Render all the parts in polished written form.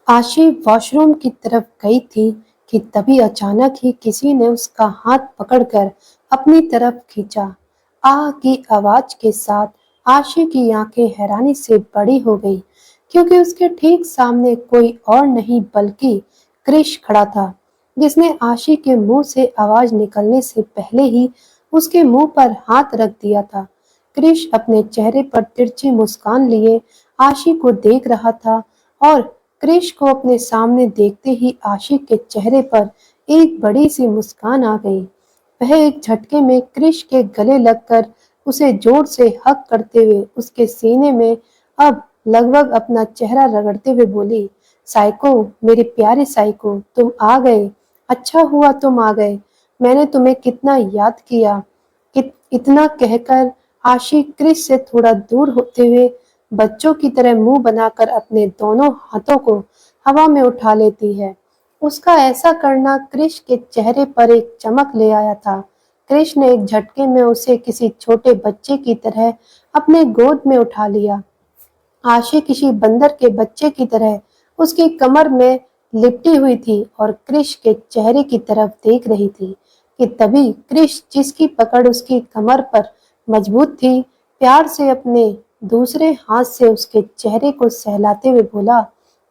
आशी वॉशरूम की तरफ गई थी कि तभी अचानक ही किसी ने उसका हाथ पकड़कर अपनी तरफ खींचा। आह की आवाज के साथ आशी की आंखें हैरानी से बड़ी हो गई, क्योंकि उसके ठीक सामने कोई और नहीं बल्कि क्रिश खड़ा था, जिसने आशी के मुंह से आवाज निकलने से पहले ही उसके मुंह पर हाथ रख दिया था। क्रिश अपने चेहरे पर तिरछी मुस्कान लिए आशी को देख रहा था, और क्रिश को अपने सामने देखते ही आशिक के चेहरे पर एक बड़ी सी मुस्कान आ गई। वह एक झटके में क्रिश के गले लगकर उसे जोर से हक करते हुए उसके सीने में अब लगभग अपना चेहरा रगड़ते हुए बोली, साइको, मेरे प्यारे साइको, तुम आ गए। अच्छा हुआ तुम आ गए। मैंने तुम्हें कितना याद किया। इतना कहकर आशी क्रिश से थोड़ा दूर होते हुए बच्चों की तरह मुंह बनाकर अपने दोनों हाथों को हवा में उठा लेती है। उसका ऐसा करना क्रिश के चेहरे पर एक चमक ले आया था। क्रिश ने एक झटके में उसे किसी छोटे बच्चे की तरह अपने गोद में उठा लिया। आशी किसी बंदर के बच्चे की तरह उसकी कमर में लिपटी हुई थी और क्रिश के चेहरे की तरफ देख रही थी कि तभी क्रिश, जिसकी पकड़ उसकी कमर पर मजबूत थी, प्यार से अपने दूसरे हाथ से उसके चेहरे को सहलाते हुए बोला,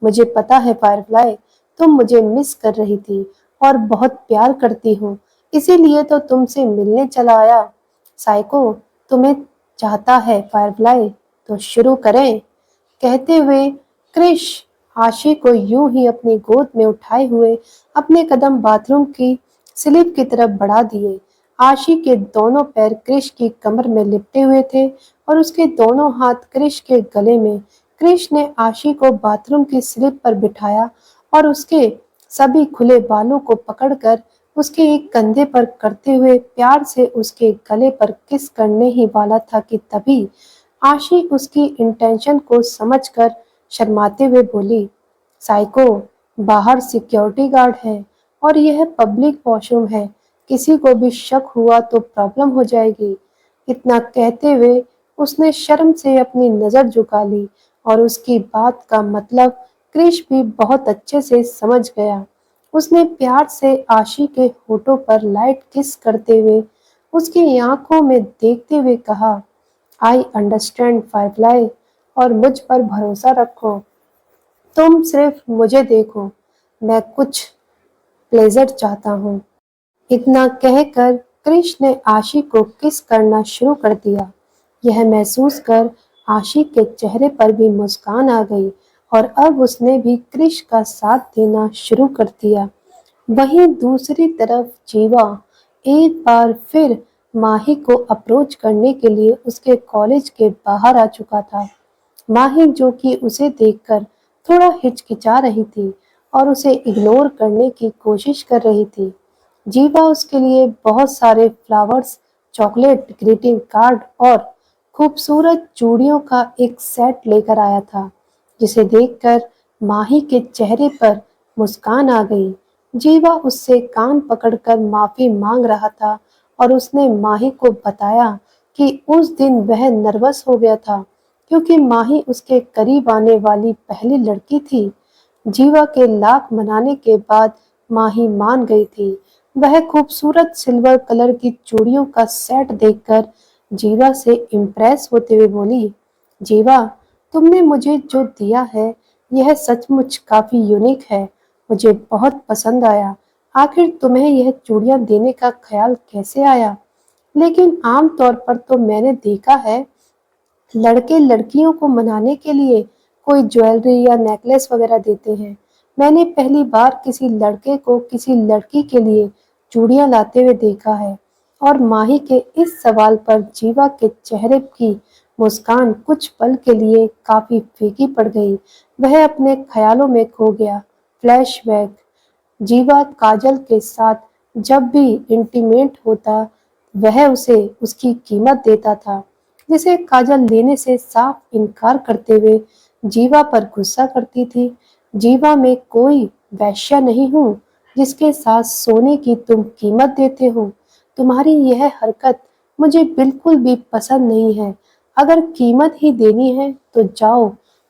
मुझे पता है फायरफ्लाई, तुम मुझे मिस कर रही थी और बहुत प्यार करती हो, इसीलिए तो तुमसे मिलने चला आया। साइको, तुम्हें चाहता है फायरफ्लाई, तो शुरू करें। कहते हुए क्रिश आशी को यूं ही अपनी गोद में उठाए हुए अपने कदम बाथरूम की स्लिप की तरफ बढ़ा दिए। आशी के दोनों पैर क्रिश की कमर में लिपटे हुए थे और उसके दोनों हाथ क्रिश के गले में। क्रिश ने आशी को बाथरूम की स्लिप पर बिठाया और उसके सभी खुले बालों को पकड़कर उसके एक कंधे पर करते हुए प्यार से उसके गले पर किस करने ही वाला था कि तभी आशी उसकी इंटेंशन को समझकर शर्माते हुए बोली, साइको, बाहर सिक्योरिटी गार्ड है और यह पब्लिक वॉशरूम है, किसी को भी शक हुआ तो प्रॉब्लम हो जाएगी। इतना कहते हुए उसने शर्म से अपनी नजर झुका ली और उसकी बात का मतलब क्रिश भी बहुत अच्छे से समझ गया। उसने प्यार से आशी के होठों पर लाइट किस करते हुए उसकी आंखों में देखते हुए कहा, आई अंडरस्टैंड फायरफ्लाई, और मुझ पर भरोसा रखो। तुम सिर्फ मुझे देखो, मैं कुछ प्लेजर चाहता हूँ। इतना कहकर क्रिश ने आशी को किस करना शुरू कर दिया। यह महसूस कर आशी के चेहरे पर भी मुस्कान आ गई और अब उसने भी क्रिश का साथ देना शुरू कर दिया। वहीं दूसरी तरफ जीवा एक बार फिर माही को अप्रोच करने के लिए उसके कॉलेज के बाहर आ चुका था। माही, जो कि उसे देखकर थोड़ा हिचकिचा रही थी और उसे इग्नोर करने की कोशिश कर रही थी। जीवा उसके लिए बहुत सारे फ्लावर्स, चॉकलेट, ग्रीटिंग कार्ड और खूबसूरत चूड़ियों का एक सेट लेकर आया था, जिसे देखकर माही के चेहरे पर मुस्कान आ गई। जीवा उससे कान पकड़कर माफी मांग रहा था और उसने माही को बताया कि उस दिन वह नर्वस हो गया था क्योंकि माही उसके करीब आने वाली पहली लड़की थी। जीवा के लाख मनाने के बाद माही मान गई थी। वह खूबसूरत सिल्वर कलर की चूड़ियों का सेट देखकर जीवा से इम्प्रेस होते हुए बोली, जीवा, तुमने मुझे जो दिया है यह सचमुच काफी यूनिक है। मुझे बहुत पसंद आया। आखिर तुम्हें यह चूड़ियां देने का ख्याल कैसे आया? लेकिन आम तौर पर तो मैंने देखा है लड़के लड़कियों को मनाने के लिए कोई ज्वेलरी या नेकलेस वगैरह देते हैं। मैंने पहली बार किसी लड़के को किसी लड़की के लिए चूड़ियां लाते हुए देखा है। और माही के इस सवाल पर जीवा के चेहरे की मुस्कान कुछ पल के लिए काफी फीकी पड़ गई। वह अपने ख्यालों में खो गया। फ्लैशबैक। जीवा काजल के साथ जब भी इंटीमेट होता, वह उसे उसकी कीमत देता था, जिसे काजल लेने से साफ इनकार करते हुए जीवा पर गुस्सा करती थी। जीवा, मैं कोई वैश्या नहीं हूँ जिसके साथ सोने की तुम कीमत देते हो। तुम्हारी यह हरकत मुझे बिल्कुल भी पसंद नहीं है। अगर कीमत ही देनी है तो जाओ,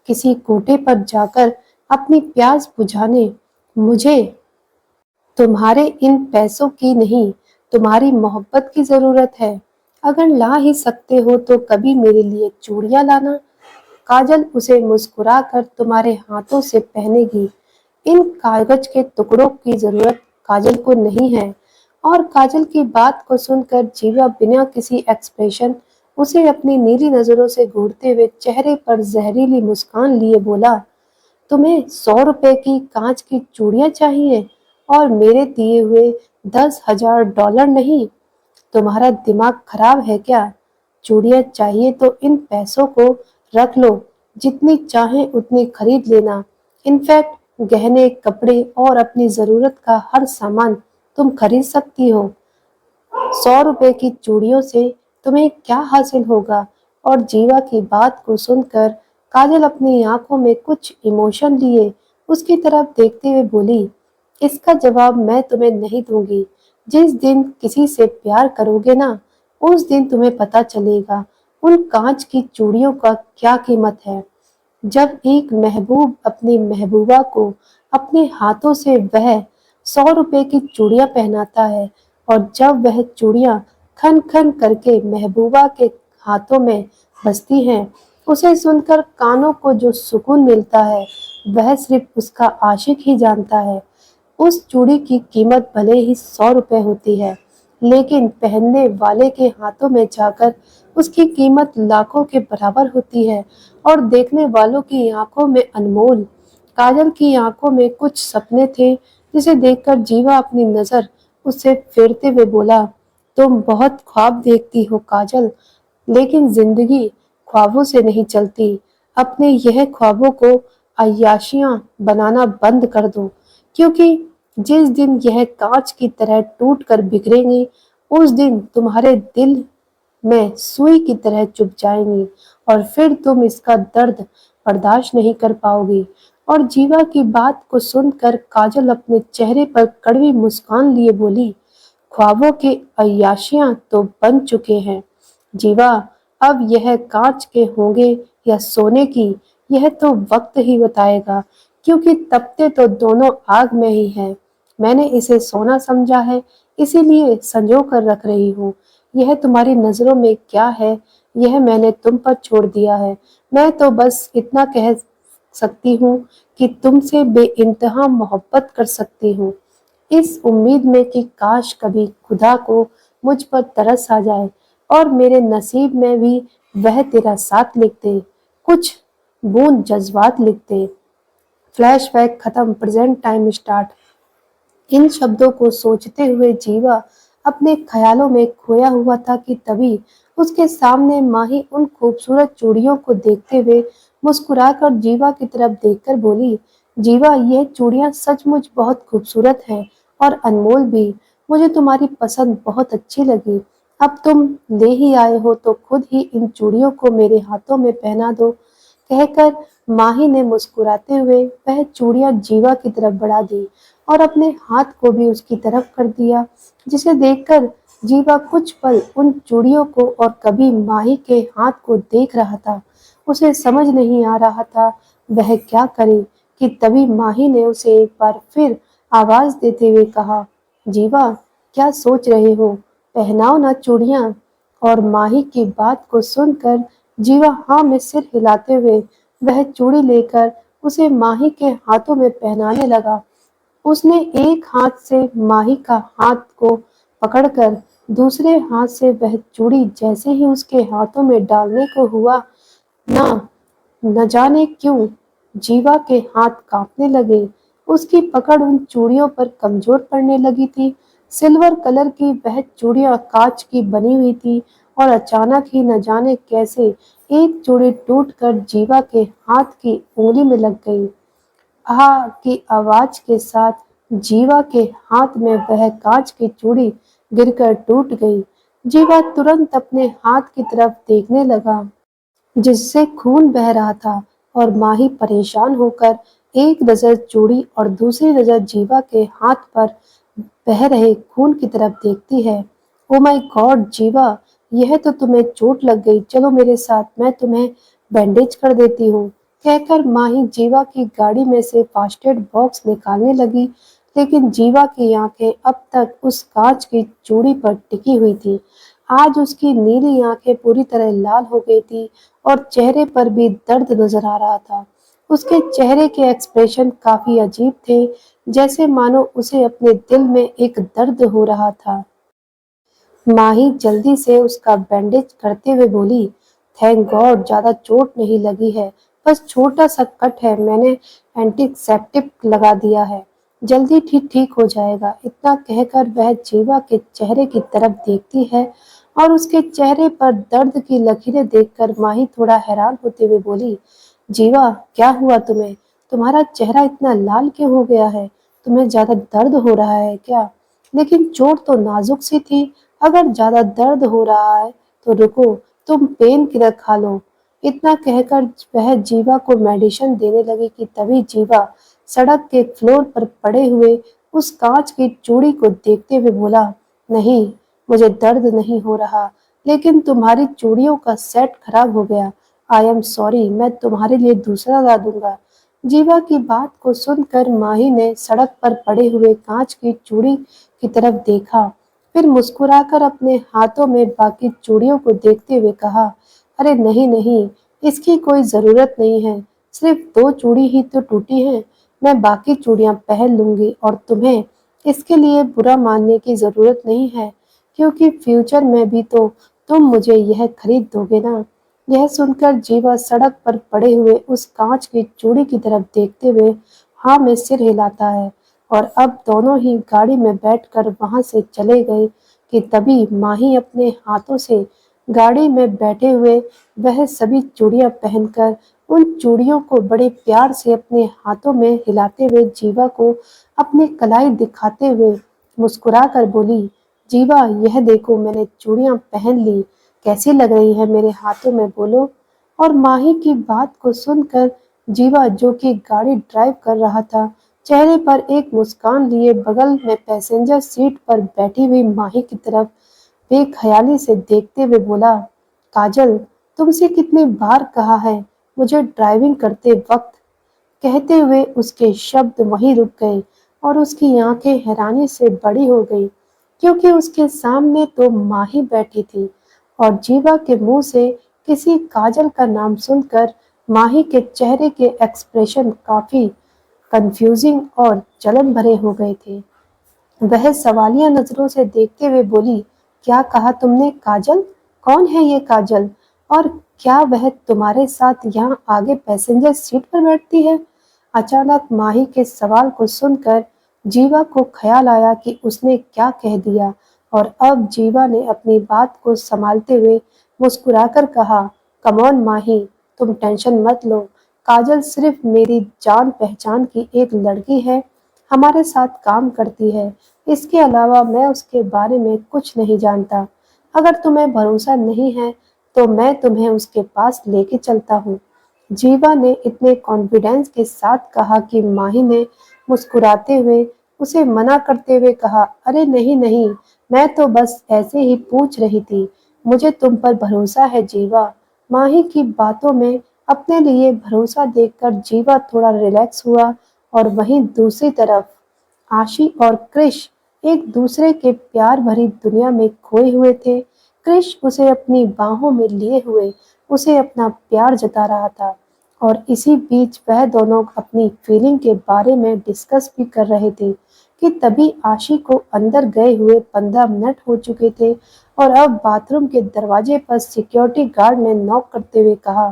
किसी कोटे पर जाकर अपनी प्यास बुझाने। मुझे तुम्हारे इन पैसों की नहीं, तुम्हारी मोहब्बत की जरूरत है। अगर ला ही सकते हो तो कभी मेरे लिए चूड़ियां लाना। काजल उसे मुस्कुराकर तुम्हारे हाथों से पहनेगी। इन कागज के टुकड़ों की जरूरत काजल को नहीं है। और काजल की बात को सुनकर जीवा बिना किसी एक्सप्रेशन उसे अपनी नीली नजरों से घूरते हुए चेहरे पर जहरीली मुस्कान लिए बोला, तुम्हें 100 रुपए की कांच की चूड़ियां चाहिए और मेरे दिए हुए $10,000 नहीं? तुम्हारा दिमाग खराब है क्या? चूड़ियां चाहिए तो इन पैसों को रख लो, जितनी चाहे उतनी खरीद लेना। इनफैक्ट गहने, कपड़े और अपनी जरूरत का हर सामान तुम खरीद सकती हो। 100 रुपए की चूड़ियों से तुम्हें क्या हासिल होगा? और जीवा की बात को सुनकर काजल अपनी आंखों में कुछ इमोशन लिए उसकी तरफ देखते हुए बोली, इसका जवाब मैं तुम्हें नहीं दूंगी। जिस दिन किसी से प्यार करोगे ना, उस दिन तुम्हें पता चलेगा उन कांच की चूड़ियों का क्या कीमत है। जब एक महबूब अपनी महबूबा को अपने हाथों से वह 100 रुपए की चूड़ियां पहनाता है और जब वह चूड़ियां खन खन करके महबूबा के हाथों में बजती हैं, उसे सुनकर कानों को जो सुकून मिलता है वह सिर्फ उसका आशिक ही जानता है। उस चूड़ी की कीमत भले ही 100 रुपए होती है, लेकिन पहनने वाले के हाथों में जाकर उसकी कीमत लाखों के बराबर होती है और देखने वालों की आंखों में अनमोल। काजल की आंखों में कुछ सपने थे, जिसे देखकर जीवा अपनी नजर उससे फेरते हुए बोला, तुम बहुत ख्वाब देखती हो काजल, लेकिन जिंदगी ख्वाबों से नहीं चलती। अपने यह ख्वाबों को अय्याशियां बनाना बंद कर दो, क्योंकि जिस दिन यह कांच की तरह टूट कर बिखरेंगी, उस दिन तुम्हारे दिल में सुई की तरह चुभ जाएंगी और फिर तुम इसका दर्द बर्दाश्त नहीं कर पाओगी। और जीवा की बात को सुनकर काजल अपने चेहरे पर कड़वी मुस्कान लिए बोली, ख्वाबों के अय्याशियां तो बन चुके हैं जीवा, अब यह कांच के होंगे या सोने की, यह तो वक्त ही बताएगा, क्योंकि तपते तो दोनों आग में ही है। मैंने इसे सोना समझा है, इसीलिए संजो कर रख रही हूँ। यह तुम्हारी नजरों में क्या है, यह मैंने तुम पर छोड़ दिया है। मैं तो बस इतना कह सकती हूँ कि तुमसे बेइंतहा मोहब्बत कर सकती हूँ, इस उम्मीद में कि काश कभी खुदा को मुझ पर तरस आ जाए और मेरे नसीब में भी वह तेरा साथ लिख दे, कुछ बूंद जज्बात लिख दे। फ्लैशबैक खत्म, प्रेजेंट टाइम स्टार्ट। इन शब्दों को सोचते हुए जीवा अपने ख्यालों में खोया हुआ था कि तभी उसके सामने माही उन खूबसूरत चूड़ियों को देखते हुए मुस्कुराकर जीवा की तरफ देखकर बोली, जीवा, ये चूड़ियां सचमुच बहुत खूबसूरत हैं और अनमोल भी। मुझे तुम्हारी पसंद बहुत अच्छी लगी। अब तुम ले ही आए हो तो खुद ही इन चूड़ियों को मेरे हाथों में पहना दो। कहकर माही ने मुस्कुराते हुए वह चूड़ियां जीवा की तरफ बढ़ा दी और अपने हाथ को भी उसकी तरफ कर दिया, जिसे देखकर जीवा कुछ पल उन चूड़ियों को और कभी माही के हाथ को देख रहा था। उसे समझ नहीं आ रहा था वह क्या करे कि तभी माही ने उसे एक बार फिर आवाज देते हुए कहा, जीवा, क्या सोच रहे हो, पहनाओ ना चूड़ियां। और माही की बात को सुनकर जीवा हाँ में सिर हिलाते हुए वह चूड़ी लेकर उसे माही के हाथों में पहनाने लगा। उसने एक हाथ से माही का हाथ को पकड़कर दूसरे हाथ से वह चूड़ी जैसे ही उसके हाथों में डालने को हुआ, ना न जाने क्यों जीवा के हाथ कांपने लगे। उसकी पकड़ उन चूड़ियों पर कमजोर पड़ने लगी थी। सिल्वर कलर की वह चूड़ियां कांच की बनी हुई थी और अचानक ही न जाने कैसे एक चूड़ी टूटकर जीवा के हाथ की उंगली में लग गई। आह की आवाज के साथ जीवा के हाथ में वह कांच की चूड़ी गिरकर टूट गई। जीवा तुरंत अपने हाथ की तरफ देखने लगा, जिससे खून बह रहा था, और माही परेशान होकर एक नजर चूड़ी और दूसरी नजर जीवा के हाथ पर बह रहे खून की तरफ देखती है। ओ माय गॉड जीवा, यह तो तुम्हें चोट लग गई, चलो मेरे साथ, मैं तुम्हें बैंडेज कर देती हूँ। कहकर माही जीवा की गाड़ी में से फर्स्ट एड बॉक्स निकालने लगी, लेकिन जीवा की आंखें अब तक उस कांच की चूड़ी पर टिकी हुई थी। आज उसकी नीली आंखें पूरी तरह लाल हो गई थी और चेहरे पर भी दर्द नजर आ रहा था। उसके चेहरे के एक्सप्रेशन काफी अजीब थे, जैसे मानो उसे अपने दिल में एक दर्द हो रहा था। माही जल्दी से उसका बैंडेज करते हुए बोली, थैंक गॉड ज्यादा चोट नहीं लगी है, बस छोटा सा कट है, मैंने एंटीसेप्टिक लगा दिया है, जल्दी ठीक ठीक हो जाएगा। इतना कहकर वह जीवा के चेहरे की तरफ देखती है और उसके चेहरे पर दर्द की लकीरें देखकर माही थोड़ा हैरान होते हुए बोली, जीवा क्या हुआ तुम्हें? तुम्हारा चेहरा इतना लाल क्यों हो गया है? तुम्हें ज्यादा दर्द हो रहा है क्या? लेकिन चोट तो नाजुक सी थी, अगर ज्यादा दर्द हो रहा है तो रुको, तुम पेन किलर खा लो। इतना कहकर वह जीवा को मेडिसिन देने लगी कि तभी जीवा सड़क के फ्लोर पर पड़े हुए उस कांच की चूड़ी को देखते हुए बोला, नहीं, मुझे दर्द नहीं हो रहा, लेकिन तुम्हारी चूड़ियों का सेट खराब हो गया। आई एम सॉरी, मैं तुम्हारे लिए दूसरा ला दूंगा। जीवा की बात को सुनकर माही ने सड़क पर पड़े हुए कांच की चूड़ी की तरफ देखा, फिर मुस्कुराकर अपने हाथों में बाकी चूड़ियों को देखते हुए कहा, अरे नहीं नहीं, इसकी कोई जरूरत नहीं है, सिर्फ 2 चूड़ी ही तो टूटी हैं, मैं बाकी चूड़ियां पहन लूंगी और तुम्हें इसके लिए बुरा मानने की जरूरत नहीं है, क्योंकि फ्यूचर में भी तो तुम मुझे यह खरीद दोगे ना। यह सुनकर जीवा सड़क पर पड़े हुए उस कांच की चूड़ी की तरफ देखते हुए हाँ में सिर हिलाता है और अब दोनों ही गाड़ी में बैठकर वहां से चले गए कि तभी माही अपने हाथों से गाड़ी में बैठे हुए वह सभी चूड़ियां पहनकर उन चूड़ियों को बड़े प्यार से अपने हाथों में हिलाते हुए जीवा को अपनी कलाई दिखाते हुए मुस्कुरा कर बोली, जीवा यह देखो मैंने चूड़ियां पहन ली, कैसी लग रही है मेरे हाथों में बोलो। और माही की बात को सुनकर जीवा जो कि गाड़ी ड्राइव कर रहा था, चेहरे पर एक मुस्कान लिए बगल में पैसेंजर सीट पर बैठी हुई माही की तरफ बेख्याली से देखते हुए बोला, काजल तुमसे कितनी बार कहा है मुझे ड्राइविंग करते वक्त। कहते हुए उसके शब्द वहीं रुक गए और उसकी आंखें हैरानी से बड़ी हो गई, क्योंकि उसके सामने तो माही बैठी थी और जीवा के मुंह से किसी काजल का नाम सुनकर माही के चेहरे के एक्सप्रेशन काफी कंफ्यूजिंग और जलन भरे हो गए थे। वह सवालिया नजरों से देखते हुए बोली, क्या कहा तुमने काजल? कौन है ये काजल? और क्या वह तुम्हारे साथ यहाँ आगे पैसेंजर सीट पर बैठती है? अचानक माही के सवाल को सुनकर जीवा को ख्याल आया कि उसने क्या कह दिया और अब जीवा ने अपनी बात को संभालते हुए मुस्कुराकर कहा, कम ऑन माही, तुम टेंशन मत लो, काजल सिर्फ मेरी जान पहचान की एक लड़की है, हमारे साथ काम करती है, इसके अलावा मैं उसके बारे में कुछ नहीं जानता। अगर तुम्हें भरोसा नहीं है तो मैं तुम्हें उसके पास लेके चलता हूँ। जीवा ने इतने कॉन्फिडेंस के साथ कहा कि माही ने मुस्कुराते हुए उसे मना करते हुए कहा, अरे नहीं नहीं, मैं तो बस ऐसे ही पूछ रही थी, मुझे तुम पर भरोसा है जीवा। माही की बातों में अपने लिए भरोसा देखकर जीवा थोड़ा रिलैक्स हुआ और वहीं दूसरी तरफ आशी और क्रिश एक दूसरे के प्यार भरी दुनिया में खोए हुए थे। क्रिश उसे अपनी बाहों में लिए हुए उसे अपना प्यार जता रहा था और इसी बीच वह दोनों अपनी फीलिंग के बारे में डिस्कस भी कर रहे थे कि तभी आशी को अंदर गए हुए 15 मिनट हो चुके थे और अब बाथरूम के दरवाजे पर सिक्योरिटी गार्ड ने नॉक करते हुए कहा,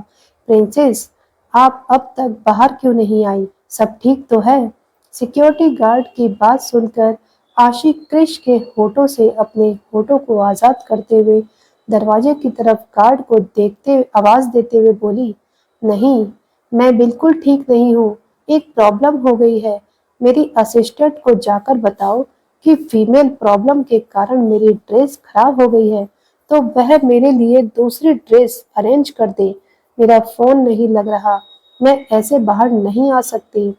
प्रिंसेस आप अब तक बाहर क्यों नहीं आई, सब ठीक तो है? सिक्योरिटी गार्ड की बात सुनकर आशी क्रिश के होठों से अपने होठों को आजाद करते हुए दरवाजे की तरफ गार्ड को देखते आवाज देते हुए बोली, नहीं, मैं बिल्कुल ठीक नहीं हूँ, एक प्रॉब्लम हो गई है, मेरी असिस्टेंट को जाकर बताओ कि फीमेल प्रॉब्लम के कारण मेरी ड्रेस खराब हो गई है, तो वह मेरे लिए दूसरी ड्रेस अरेंज कर दे, मेरा फोन नहीं लग रहा, मैं ऐसे बाहर नहीं आ सकती।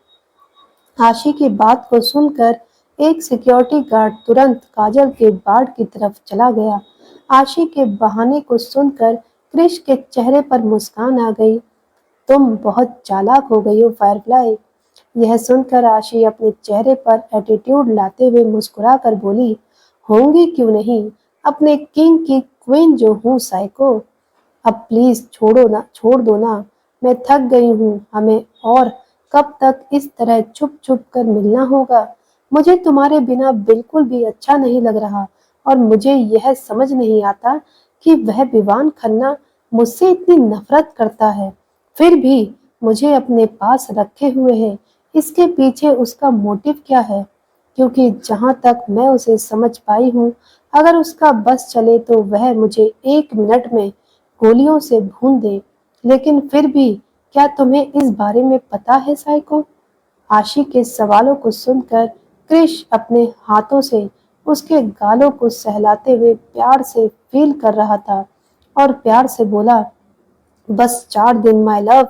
आशी की बात को सुनकर एक सिक्योरिटी गार्ड तुरंत काजल के बाड़ की तरफ चला गया। आशी के बहाने को सुनकर क्रिश के चेहरे पर मुस्कान आ गई तुम बहुत चालाक हो गई हो फायरफ्लाई। यह सुनकर आशी अपने चेहरे पर एटीट्यूड लाते हुए मुस्कुरा कर बोली, होंगी क्यों नहीं, अपने किंग की क्वीन जो हूँ साइको। अब प्लीज छोड़ दो ना, मैं थक गई हूँ, हमें और कब तक इस तरह छुप छुप कर मिलना होगा। मुझे तुम्हारे बिना बिल्कुल भी अच्छा नहीं लग रहा और मुझे यह समझ नहीं आता कि वह विवान खन्ना मुझसे इतनी नफरत करता है, फिर भी मुझे अपने पास रखे हुए है। इसके पीछे उसका मोटिव क्या है? क्योंकि जहाँ तक मैं उसे समझ पाई हूँ, अगर उसका बस चले तो वह मुझे 1 मिनट में गोलियों से भून दे। लेकिन फिर भी क्या तुम्हें इस बारे में पता है साइको? आशी के सवालों को सुनकर क्रिश अपने हाथों से उसके गालों को सहलाते हुए प्यार से फील कर रहा था और प्यार से बोला, बस 4 दिन माय लव,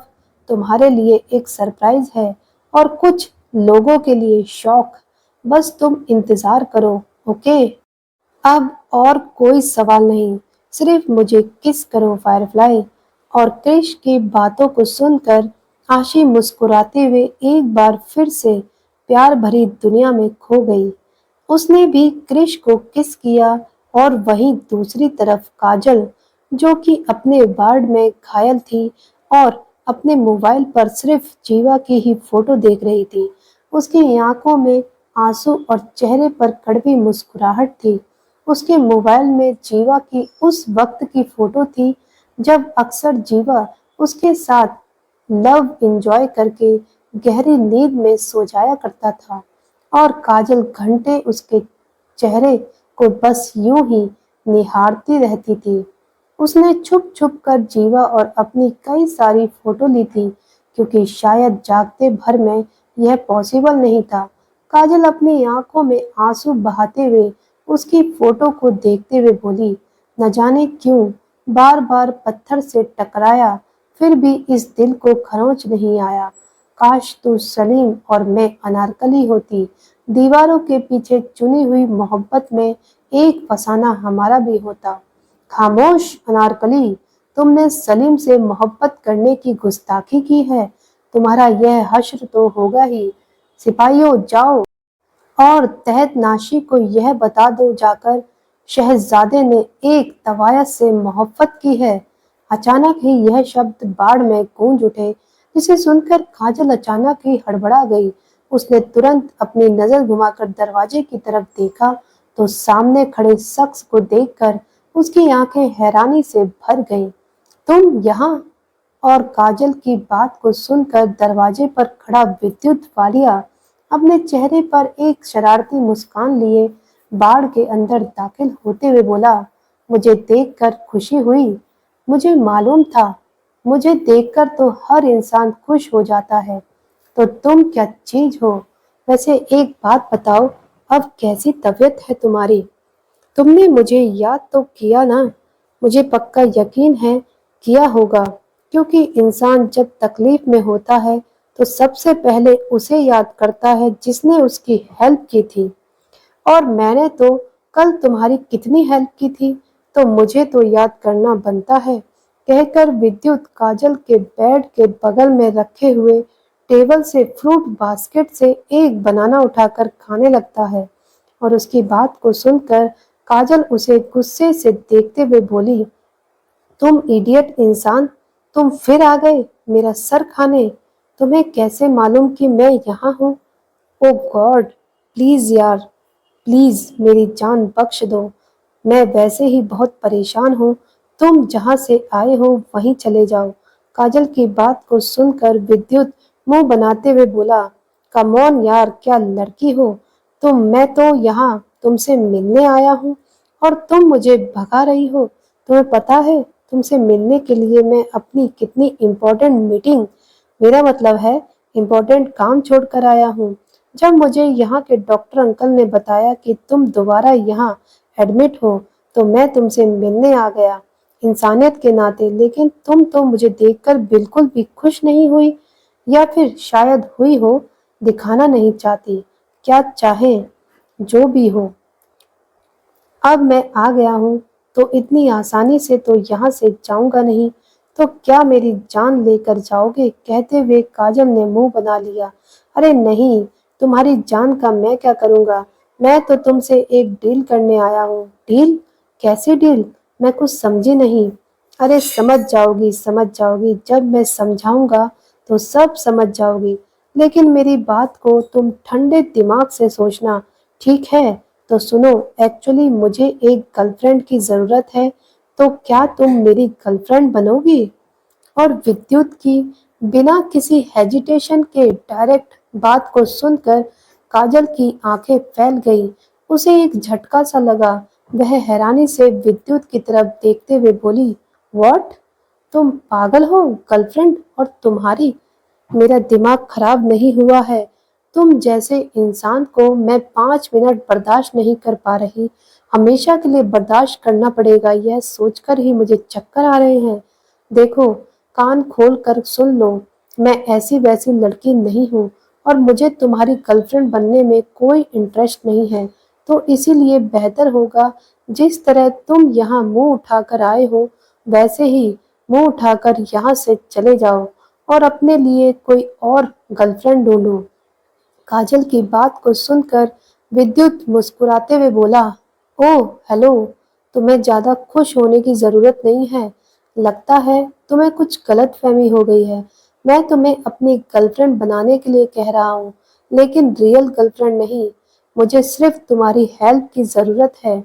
तुम्हारे लिए एक सरप्राइज है और कुछ लोगों के लिए शौक। बस तुम इंतजार करो, ओके। अब और कोई सवाल नहीं, सिर्फ मुझे किस करो फायरफ्लाई। और क्रिश की बातों को सुनकर आशी मुस्कुराते हुए एक बार फिर से प्यार भरी दुनिया में खो गई। उसने भी क्रिश को किस किया और वहीं दूसरी तरफ काजल, जो कि अपने वार्ड में घायल थी और अपने मोबाइल पर सिर्फ जीवा की ही फोटो देख रही थी। उसकी आंखों में आंसू और चेहरे पर कड़वी मुस्कुराहट थी। उसके मोबाइल में जीवा की उस वक्त की फोटो थी जब अक्सर जीवा उसके साथ लव एंजॉय करके गहरी नींद में सो जाया करता था और काजल घंटे उसके चेहरे को बस यूं ही निहारती रहती थी। उसने छुप छुप कर जीवा और अपनी कई सारी फोटो ली थी क्योंकि शायद जागते भर में यह पॉसिबल नहीं था। काजल अपनी आंखों में आंसू बहाते हुए उसकी फोटो को देखते हुए बोली, न जाने क्यों बार बार पत्थर से टकराया फिर भी इस दिल को खरोंच नहीं आया। काश तू सलीम और मैं अनारकली होती, दीवारों के पीछे चुनी हुई मोहब्बत में एक फसाना हमारा भी होता। खामोश अनारकली, तुमने सलीम से मोहब्बत करने की गुस्ताखी की है, तुम्हारा यह हश्र तो होगा ही। सिपाहियों जाओ और तहत नाशी को यह बता दो जाकर, शहजादे ने एक तवायत से मोहब्बत की है। अचानक ही यह शब्द बाढ़ में गूंज उठे, जिसे सुनकर काजल अचानक ही हड़बड़ा गई। उसने तुरंत अपनी नजर घुमाकर दरवाजे की तरफ देखा तो सामने खड़े शख्स को देखकर उसकी आंखें हैरानी से भर गईं। तुम यहाँ? और काजल की बात को सुनकर दरवाजे पर खड़ा विद्युत वालिया अपने चेहरे पर एक शरारती मुस्कान लिए बाड़ के अंदर दाखिल होते हुए बोला, मुझे देखकर खुशी हुई। मुझे मालूम था, मुझे देखकर तो हर इंसान खुश हो जाता है, तो तुम क्या चीज हो। वैसे एक बात बताओ, अब कैसी तबीयत है तुम्हारी? तुमने मुझे याद तो किया ना? मुझे पक्का यकीन है किया होगा, क्योंकि इंसान जब तकलीफ में होता है तो सबसे पहले उसे याद करता है जिसने उसकी हेल्प की थी। और मैंने तो कल तुम्हारी कितनी हेल्प की थी, तो मुझे तो याद करना बनता है। कहकर विद्युत काजल के बेड के बगल में रखे हुए टेबल से फ्रूट बास्केट से एक बनाना उठाकर खाने लगता है और उसकी बात को सुनकर काजल उसे गुस्से से देखते हुए बोली, तुम इडियट इंसान, तुम फिर आ गए मेरा सर खाने। तुम्हें कैसे मालूम कि मैं यहाँ हूँ? ओ गॉड, प्लीज यार, प्लीज मेरी जान बख्श दो। मैं वैसे ही बहुत परेशान हूँ, तुम जहाँ से आए हो वहीं चले जाओ। काजल की बात को सुनकर विद्युत मुंह बनाते हुए बोला, कम ऑन यार, क्या लड़की हो तुम, मैं तो यहाँ तुमसे मिलने आया हूँ और तुम मुझे भगा रही हो। तुम्हें पता है तुमसे मिलने के लिए मैं अपनी कितनी इम्पोर्टेंट मीटिंग, मेरा मतलब है इम्पोर्टेंट काम छोड़कर आया हूँ। जब मुझे यहाँ के डॉक्टर अंकल ने बताया कि तुम दोबारा यहाँ एडमिट हो तो मैं तुमसे मिलने आ गया इंसानियत के नाते। लेकिन तुम तो मुझे देखकर बिल्कुल भी खुश नहीं हुई, या फिर शायद हुई हो, दिखाना नहीं चाहती। क्या चाहे जो भी हो, अब मैं आ गया हूँ तो इतनी आसानी से तो यहाँ से जाऊंगा नहीं। तो क्या मेरी जान लेकर जाओगे? कहते हुए काजल ने मुंह बना लिया। अरे नहीं, तुम्हारी जान का मैं क्या करूंगा? मैं तो तुमसे एक डील करने आया हूँ। डील? कैसी डील? मैं कुछ समझी नहीं। अरे समझ जाओगी, जब मैं समझाऊंगा तो सब समझ जाओगी। लेकिन मेरी बात को तुम ठंडे दिमाग से सोचना, ठीक है? तो सुनो, एक्चुअली मुझे एक गर्लफ्रेंड की ज़रूरत है, तो क्या तुम मेरी गर्लफ्रेंड बनोगी? और विद्युत की बिना किसी हेजिटेशन के डायरेक्ट बात को सुनकर काजल की आंखें फैल गईं। उसे एक झटका सा लगा। वह हैरानी से विद्युत की तरफ देखते हुए बोली, व्हाट? तुम पागल हो? गर्लफ्रेंड और तुम्हारी? मेरा दिमाग खराब नहीं हुआ है? तुम जैसे इंसान को मैं 5 मिनट बर्दाश्त नहीं कर पा रही, हमेशा के लिए बर्दाश्त करना पड़ेगा, यह सोचकर ही मुझे चक्कर आ रहे हैं। देखो, कान खोल कर सुन लो, मैं ऐसी वैसी लड़की नहीं हूँ और मुझे तुम्हारी गर्लफ्रेंड बनने में कोई इंटरेस्ट नहीं है। तो इसीलिए बेहतर होगा, जिस तरह तुम यहाँ मुंह उठाकर आए हो, वैसे ही मुंह उठाकर यहाँ से चले जाओ और अपने लिए कोई और गर्लफ्रेंड ढूंढो। काजल की बात को सुनकर विद्युत मुस्कुराते हुए बोला, ओह हेलो, तुम्हें ज्यादा खुश होने की जरूरत नहीं है। लगता है तुम्हें कुछ गलतफहमी हो गई है। मैं तुम्हें अपनी गर्लफ्रेंड बनाने के लिए कह रहा हूँ, लेकिन रियल गर्लफ्रेंड नहीं। मुझे सिर्फ तुम्हारी हेल्प की जरूरत है।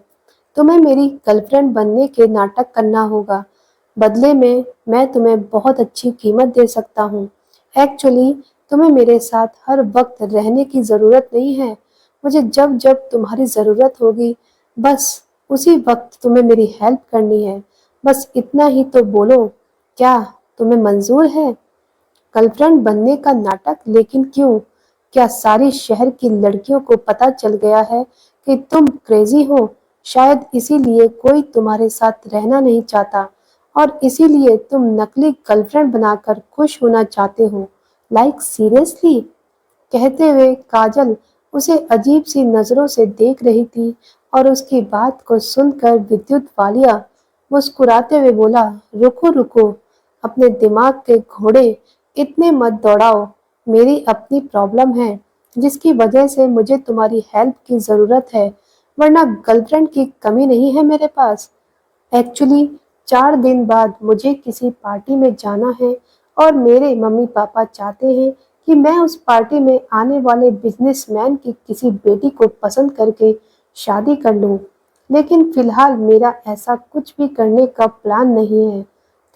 तुम्हें मेरी गर्लफ्रेंड बनने के नाटक करना होगा। बदले में मैं तुम्हें बहुत अच्छी कीमत दे सकता हूँ। एक्चुअली तुम्हें मेरे साथ हर वक्त रहने की ज़रूरत नहीं है। मुझे जब जब तुम्हारी ज़रूरत होगी, बस उसी वक्त तुम्हें मेरी हेल्प करनी है। बस इतना ही तो बोलो, क्या तुम्हें मंजूर है? गर्लफ्रेंड बनने का नाटक? लेकिन क्यों? क्या सारी शहर की लड़कियों को पता चल गया है कि तुम क्रेजी हो? शायद इसीलिए कोई तुम्हारे साथ रहना नहीं चाहता और इसीलिए तुम नकली गर्लफ्रेंड बनाकर खुश होना चाहते हो। Like seriously? कहते हुए काजल उसे अजीब सी नजरों से देख रही थी और उसकी बात को सुनकर विद्युत वालिया मुस्कुराते हुए बोला, रुको रुको, अपने दिमाग के घोड़े इतने मत दौड़ाओ। मेरी अपनी प्रॉब्लम है जिसकी वजह से मुझे तुम्हारी हेल्प की ज़रूरत है, वरना गर्लफ्रेंड की कमी नहीं है मेरे पास। एक्चुअली 4 दिन बाद मुझे किसी पार्टी में जाना है और मेरे मम्मी पापा चाहते हैं कि मैं उस पार्टी में आने वाले बिजनेसमैन की किसी बेटी को पसंद करके शादी कर लूं। लेकिन फिलहाल मेरा ऐसा कुछ भी करने का प्लान नहीं है,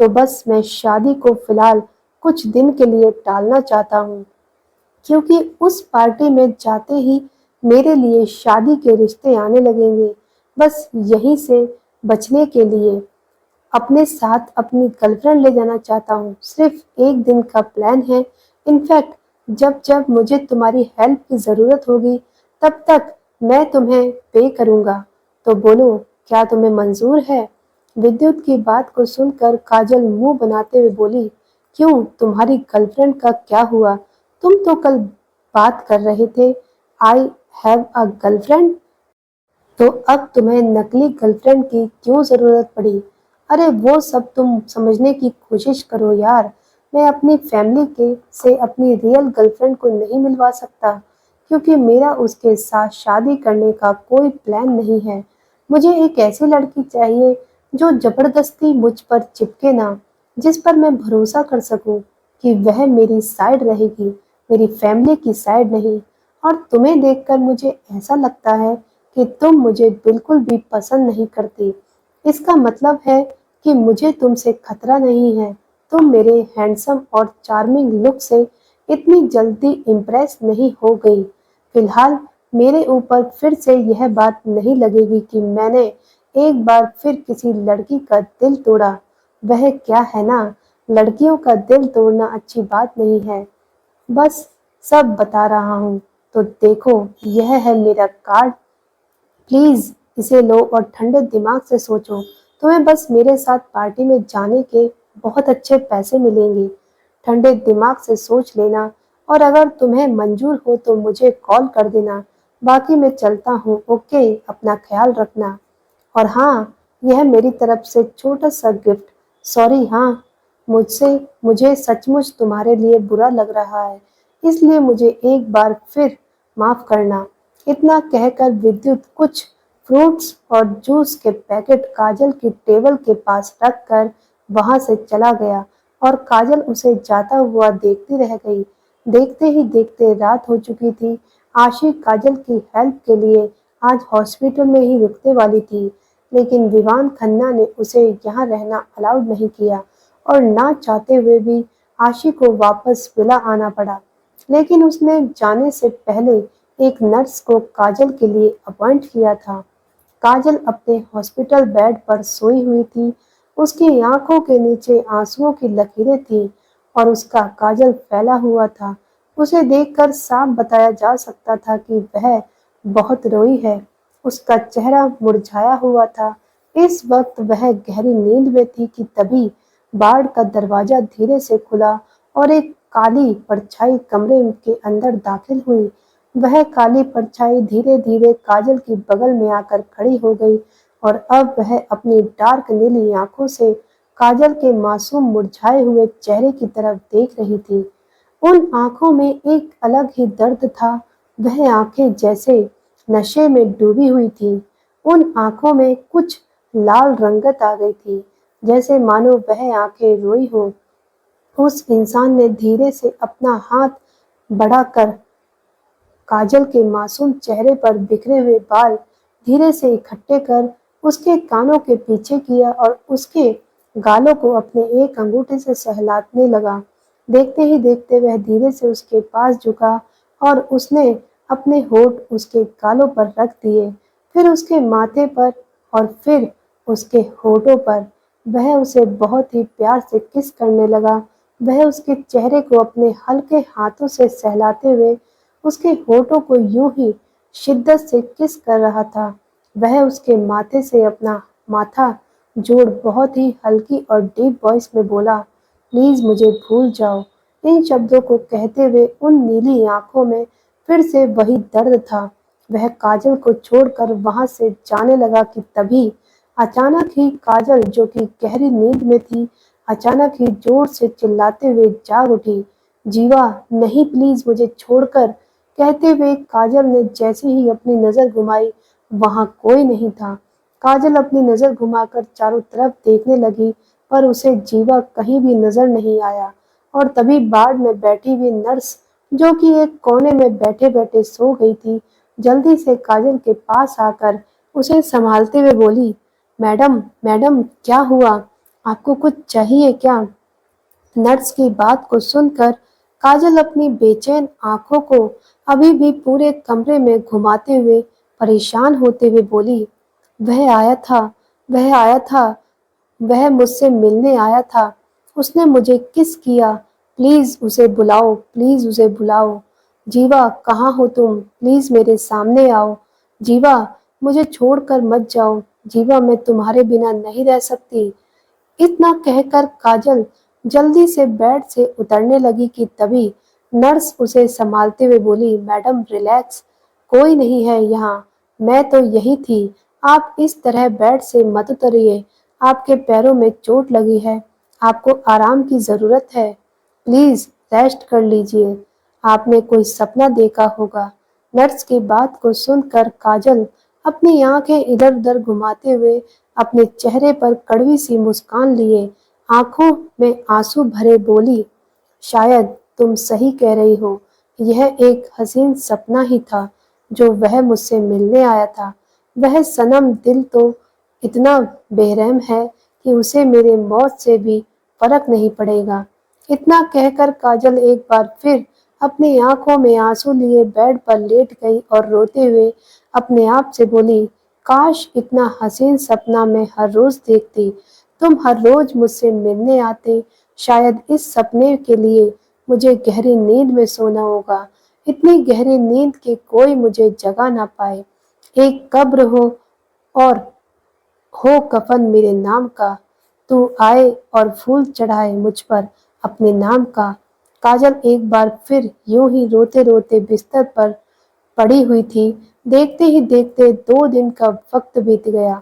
तो बस मैं शादी को फिलहाल कुछ दिन के लिए टालना चाहता हूँ, क्योंकि उस पार्टी में जाते ही मेरे लिए शादी के रिश्ते आने लगेंगे। बस यहीं से बचने के लिए अपने साथ अपनी गर्लफ्रेंड ले जाना चाहता हूँ। सिर्फ एक दिन का प्लान है। इनफैक्ट जब जब मुझे तुम्हारी हेल्प की ज़रूरत होगी, तब तक मैं तुम्हें पे करूँगा। तो बोलो, क्या तुम्हें मंजूर है? विद्युत की बात को सुनकर काजल मुंह बनाते हुए बोली, क्यों, तुम्हारी गर्लफ्रेंड का क्या हुआ? तुम तो कल बात कर रहे थे, आई हैव अ गर्लफ्रेंड। तो अब तुम्हें नकली गर्लफ्रेंड की क्यों ज़रूरत पड़ी? अरे वो सब तुम समझने की कोशिश करो यार। मैं अपनी फैमिली के से अपनी रियल गर्लफ्रेंड को नहीं मिलवा सकता, क्योंकि मेरा उसके साथ शादी करने का कोई प्लान नहीं है। मुझे एक ऐसी लड़की चाहिए जो ज़बरदस्ती मुझ पर चिपके ना, जिस पर मैं भरोसा कर सकूं कि वह मेरी साइड रहेगी, मेरी फैमिली की साइड नहीं। और तुम्हें देखकर मुझे ऐसा लगता है कि तुम मुझे बिल्कुल भी पसंद नहीं करती। इसका मतलब है कि मुझे तुमसे खतरा नहीं है। तुम मेरे हैंडसम और चार्मिंग लुक से इतनी जल्दी इम्प्रेस नहीं हो गई। फिलहाल मेरे ऊपर फिर से यह बात नहीं लगेगी कि मैंने एक बार फिर किसी लड़की का दिल तोड़ा। वह क्या है ना, लड़कियों का दिल तोड़ना अच्छी बात नहीं है। बस सब बता रहा हूँ। तो देखो, यह है मेरा कार्ड, प्लीज इसे लो और ठंडे दिमाग से सोचो। तुम्हें बस मेरे साथ पार्टी में जाने के बहुत अच्छे पैसे मिलेंगे। ठंडे दिमाग से सोच लेना और अगर तुम्हें मंजूर हो तो मुझे कॉल कर देना। बाकी मैं चलता हूँ, ओके? अपना ख्याल रखना। और हाँ, यह मेरी तरफ से छोटा सा गिफ्ट। सॉरी, हाँ, मुझसे मुझे सचमुच तुम्हारे लिए बुरा लग रहा है, इसलिए मुझे एक बार फिर माफ करना। इतना कहकर विद्युत कुछ फ्रूट्स और जूस के पैकेट काजल की टेबल के पास रखकर वहां से चला गया और काजल उसे जाता हुआ देखती रह गई। देखते ही देखते रात हो चुकी थी। आशी काजल की हेल्प के लिए आज हॉस्पिटल में ही रुकने वाली थी, लेकिन विवान खन्ना ने उसे यहाँ रहना अलाउड नहीं किया और ना चाहते हुए भी आशी को वापस विला आना पड़ा। लेकिन उसने जाने से पहले एक नर्स को काजल के लिए अपॉइंट किया था। काजल अपने हॉस्पिटल बेड पर सोई हुई थी। उसकी आंखों के नीचे आंसुओं की लकीरें थीं और उसका काजल फैला हुआ था। उसे देखकर साफ बताया जा सकता था कि वह बहुत रोई है। उसका चेहरा मुरझाया हुआ था। इस वक्त वह गहरी नींद में थी कि तभी बाड़ का दरवाजा धीरे से खुला और एक काली परछाई कमरे के अंदर दाखिल हुई। वह काली परछाई धीरे धीरे काजल की बगल में आकर खड़ी हो गई और अब वह अपनी डार्क नीली आंखों से काजल के मासूम मुरझाए हुए चेहरे की तरफ देख रही थी। उन आंखों में एक अलग ही दर्द था। वह आंखें जैसे नशे में डूबी हुई थी। उन आंखों में कुछ लाल रंगत आ गई थी, जैसे मानो वह आंखें रोई हो। उस इंसान ने धीरे से अपना हाथ बढ़ाकर काजल के मासूम चेहरे पर बिखरे हुए बाल धीरे से इकट्ठे कर उसके कानों के पीछे किया और उसके गालों को अपने एक अंगूठे से सहलाने लगा। देखते ही देखते वह धीरे से उसके पास झुका और उसने अपने होठ उसके गालों पर रख दिए, फिर उसके माथे पर और फिर उसके होठों पर। वह उसे बहुत ही प्यार से किस करने लगा। वह उसके चेहरे को अपने हल्के हाथों से सहलाते हुए उसके होठों को यूं ही शिद्दत से किस कर रहा था। वह उसके माथे से अपना माथा जोड़ बहुत ही हल्की और डीप वॉइस में बोला, प्लीज मुझे भूल जाओ। इन शब्दों को कहते हुए उन नीली आंखों में फिर से वही दर्द था। वह काजल को छोड़कर वहां से जाने लगा कि तभी अचानक ही काजल, जो कि गहरी नींद में थी, अचानक ही जोर से चिल्लाते हुए जाग उठी, जीवा नहीं, प्लीज मुझे छोड़कर। कहते हुए काजल ने जैसे ही अपनी नजर घुमाई, वहां कोई नहीं था। काजल अपनी नजर घुमाकर चारों तरफ देखने लगी, पर उसे जीवा कहीं भी नजर नहीं आया। और तभी बाढ़ में बैठी हुई नर्स, जो कि एक कोने में बैठे बैठे सो गई थी, जल्दी से काजल के पास आकर उसे संभालते हुए बोली, मैडम मैडम क्या हुआ, आपको कुछ चाहिए क्या? नर्स की बात को सुनकर काजल अपनी बेचैन आंखों को अभी भी पूरे कमरे में घुमाते हुए परेशान होते हुए बोली, वह आया था, वह आया था, वह मुझसे मिलने आया था। उसने मुझे किस किया। प्लीज उसे बुलाओ, प्लीज उसे बुलाओ। जीवा कहाँ हो तुम? प्लीज मेरे सामने आओ। जीवा मुझे छोड़कर मत जाओ। जीवा मैं तुम्हारे बिना नहीं रह सकती। इतना कहकर काजल जल्दी से बेड से उतरने लगी कि तभी नर्स उसे संभालते हुए बोली, मैडम रिलैक्स, कोई नहीं है यहाँ, मैं तो यही थी। आप इस तरह बेड से मत उतरिए, आपके पैरों में चोट लगी है, आपको आराम की जरूरत है, प्लीज रेस्ट कर लीजिए, आपने कोई सपना देखा होगा। नर्स की बात को सुनकर काजल अपनी आंखें इधर उधर घुमाते हुए अपने चेहरे पर कड़वी सी मुस्कान लिए आंखों में आंसू भरे बोली, शायद तुम सही कह रही हो, यह एक हसीन सपना ही था जो वह मुझसे मिलने आया था। वह सनम दिल तो इतना बेरहम है कि उसे मेरे मौत से भी फर्क नहीं पड़ेगा। इतना कहकर काजल एक बार फिर अपनी आंखों में आंसू लिए बेड पर लेट गई और रोते हुए अपने आप से बोली, काश इतना हसीन सपना मैं हर रोज देखती, तुम हर रोज मुझसे मिलने आते। शायद इस सपने के लिए मुझे गहरी नींद में सोना होगा, इतनी गहरी नींद कि कोई मुझे जगा ना पाए। एक कब्र हो और हो कफन मेरे नाम का, तू आए और फूल चढ़ाए मुझ पर अपने नाम का। काजल एक बार फिर यूं ही रोते रोते बिस्तर पर पड़ी हुई थी। देखते ही देखते 2 दिन का वक्त बीत गया।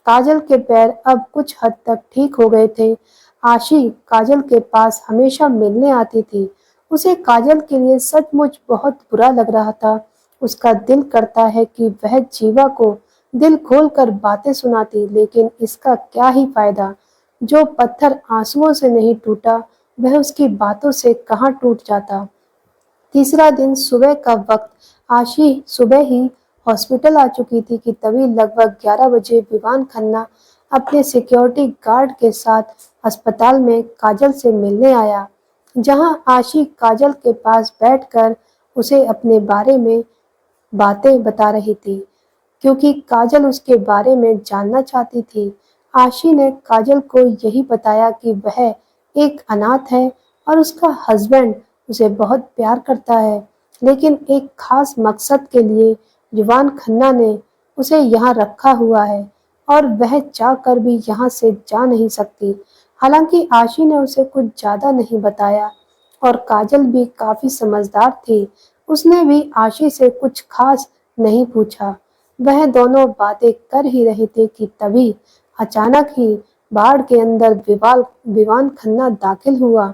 काजल के पैर अब कुछ हद तक ठीक हो गए थे। आशी काजल के पास हमेशा मिलने आती थी। उसे काजल के लिए सचमुच बहुत बुरा लग रहा था। उसका दिल करता है कि वह जीवा को दिल खोलकर बातें सुनाती, लेकिन इसका क्या ही फायदा। जो पत्थर आंसुओं से नहीं टूटा, वह उसकी बातों से कहाँ टूट जाता। तीसरा दिन सुबह का वक्त। आशी सुबह ही हॉस्पिटल आ चुकी थी कि तभी लगभग 11 बजे विवान खन्ना अपने सिक्योरिटी गार्ड के साथ अस्पताल में काजल से मिलने आया। जहां आशी काजल के पास बैठकर उसे अपने बारे में बातें बता रही थी, क्योंकि काजल उसके बारे में जानना चाहती थी। आशी ने काजल को यही बताया कि वह एक अनाथ है और उसका हस्बैंड उसे बहुत प्यार करता है, लेकिन एक खास मकसद के लिए युवान खन्ना ने उसे यहाँ रखा हुआ है और वह चाह कर भी यहाँ से जा नहीं सकती। हालांकि आशी ने उसे कुछ ज्यादा नहीं बताया और काजल भी काफी समझदार थी। उसने भी आशी से कुछ खास नहीं पूछा। वह दोनों बातें कर ही रहे थे कि तभी अचानक ही बाढ़ के अंदर विवान खन्ना दाखिल हुआ।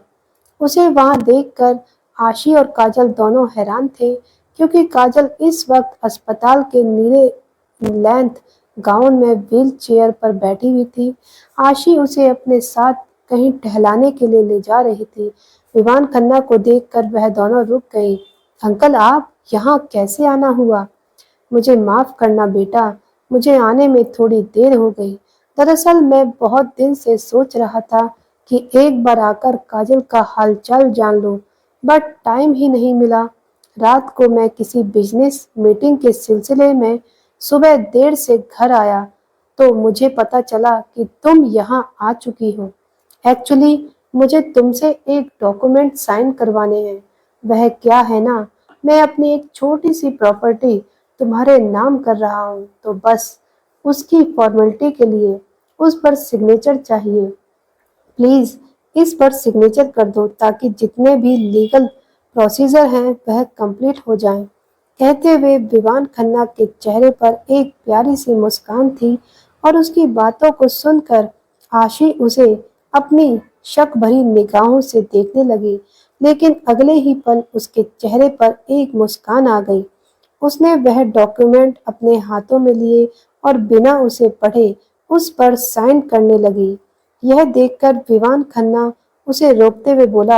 उसे वहां देखकर आशी और काजल दोनों हैरान थे, क्योंकि काजल इस वक्त अस्पताल के नीले लेंथ गाउन में व्हील चेयर पर बैठी हुई थी। आशी उसे अपने साथ कहीं टहलाने के लिए ले जा रही थी। विवान खन्ना को देखकर वह दोनों रुक गई। अंकल, आप यहाँ कैसे आना हुआ? मुझे माफ करना बेटा, मुझे आने में थोड़ी देर हो गई। दरअसल मैं बहुत दिन से सोच रहा था कि एक बार आकर काजल का हालचाल जान लूं, बट टाइम ही नहीं मिला। रात को मैं किसी बिजनेस मीटिंग के सिलसिले में सुबह देर से घर आया तो मुझे पता चला कि तुम यहाँ आ चुकी हो। एक्चुअली मुझे तुमसे एक डॉक्यूमेंट साइन करवाने हैं। वह क्या है ना, मैं अपनी एक छोटी सी प्रॉपर्टी तुम्हारे नाम कर रहा हूँ, तो बस उसकी फॉर्मेलिटी के लिए उस पर सिग्नेचर चाहिए। प्लीज इस पर सिग्नेचर कर दो ताकि जितने भी लीगल प्रोसीजर हैं वह कंप्लीट हो जाएं। कहते हुए विवान खन्ना के चेहरे पर एक प्यारी सी मुस्कान थी और उसकी बातों को सुनकर आशी उसे अपनी शक भरी निगाहों से देखने लगी, लेकिन अगले ही पल उसके चेहरे पर एक मुस्कान आ गई। उसने वह डॉक्यूमेंट अपने हाथों में लिए और बिना उसे पढ़े उस पर साइन करने लगी। यह देखकर विवान खन्ना उसे रोकते हुए बोला,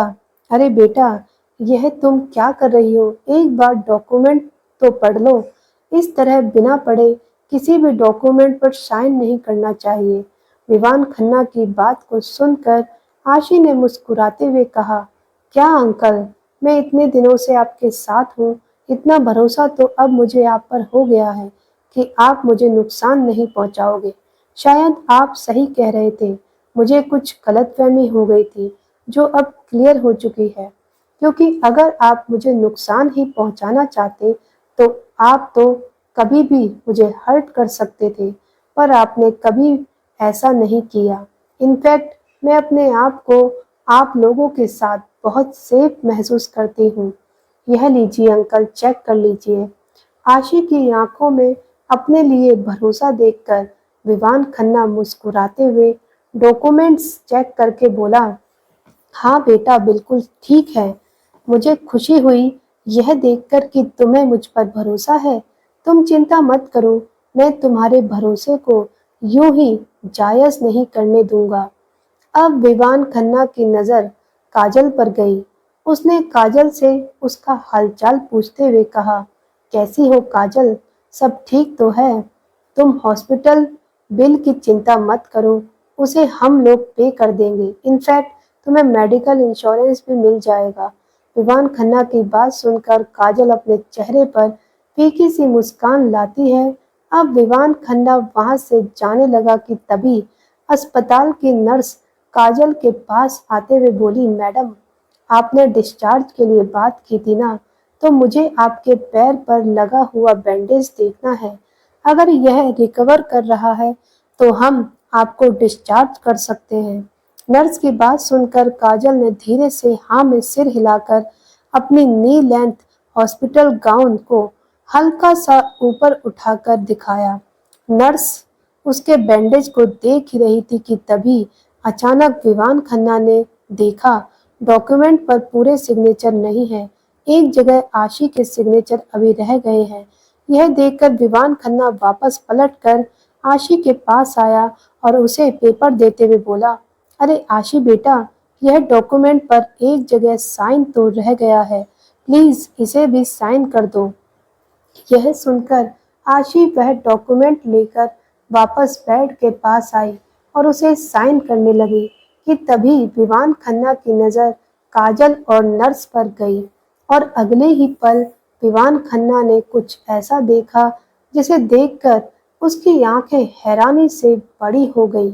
अरे बेटा, यह तुम क्या कर रही हो? एक बार डॉक्यूमेंट तो पढ़ लो। इस तरह बिना पढ़े किसी भी डॉक्यूमेंट पर साइन नहीं करना चाहिए। विवान खन्ना की बात को सुनकर आशी ने मुस्कुराते हुए कहा, क्या अंकल, मैं इतने दिनों से आपके साथ हूँ, इतना भरोसा तो अब मुझे आप पर हो गया है कि आप मुझे नुकसान नहीं पहुंचाओगे। शायद आप सही कह रहे थे, मुझे कुछ गलतफहमी हो गई थी जो अब क्लियर हो चुकी है, क्योंकि अगर आप मुझे नुकसान ही पहुंचाना चाहते तो आप तो कभी भी मुझे हर्ट कर सकते थे, पर आपने कभी ऐसा नहीं किया। इनफैक्ट मैं अपने आप को आप लोगों के साथ बहुत सेफ महसूस करती हूँ। यह लीजिए अंकल, चेक कर लीजिए। आशी की आंखों में अपने लिए भरोसा देखकर विवान खन्ना मुस्कुराते हुए डॉक्यूमेंट्स चेक करके बोला, हाँ बेटा, बिल्कुल ठीक है। मुझे खुशी हुई यह देखकर कि तुम्हें मुझ पर भरोसा है। तुम चिंता मत करो, मैं तुम्हारे भरोसे को यूं ही जायज नहीं करने दूंगा। अब विवान खन्ना की नजर काजल पर गई। उसने काजल से उसका हालचाल पूछते हुए कहा, कैसी हो काजल, सब ठीक तो है? तुम हॉस्पिटल बिल की चिंता मत करो, उसे हम लोग पे कर देंगे। इनफैक्ट तुम्हें मेडिकल इंश्योरेंस भी मिल जाएगा। विवान खन्ना की बात सुनकर काजल अपने चेहरे पर फीकी सी मुस्कान लाती है। अब विवान खन्ना वहां से जाने लगा कि तभी अस्पताल की नर्स काजल के पास आते हुए बोली, मैडम, आपने डिस्चार्ज के लिए बात की थी ना, तो मुझे आपके पैर पर लगा हुआ बैंडेज देखना है। अगर यह रिकवर कर रहा है तो हम आपको डिस्चार्ज कर सकते हैं। नर्स की बात सुनकर काजल ने धीरे से हाँ में सिर हिलाकर अपनी नी लेंथ हॉस्पिटल गाउन को हल्का सा ऊपर उठाकर दिखाया। नर्स उसके बैंडेज को देख ही रही थी कि तभी अचानक विवान खन्ना ने देखा डॉक्यूमेंट पर पूरे सिग्नेचर नहीं है, एक जगह आशी के सिग्नेचर अभी रह गए हैं। यह देखकर विवान खन्ना वापस पलटकर आशी के पास आया और उसे पेपर देते हुए बोला, अरे आशी बेटा, यह डॉक्यूमेंट पर एक जगह साइन तो रह गया है, प्लीज इसे भी साइन कर दो। यह सुनकर आशी वह डॉक्यूमेंट लेकर वापस बेड के पास आई और उसे साइन करने लगी कि तभी विवान खन्ना की नजर काजल और नर्स पर गई और अगले ही पल विवान खन्ना ने कुछ ऐसा देखा जिसे देखकर उसकी आंखें हैरानी से बड़ी हो गई।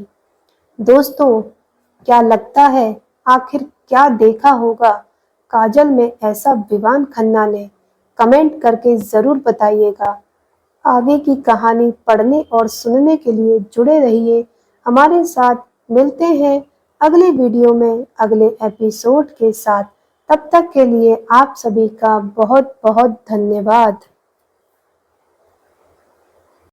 दोस्तों, क्या लगता है आखिर क्या देखा होगा काजल में ऐसा विवान खन्ना ने? कमेंट करके ज़रूर बताइएगा। आगे की कहानी पढ़ने और सुनने के लिए जुड़े रहिए हमारे साथ। मिलते हैं अगले वीडियो में अगले एपिसोड के साथ। तब तक के लिए आप सभी का बहुत बहुत धन्यवाद।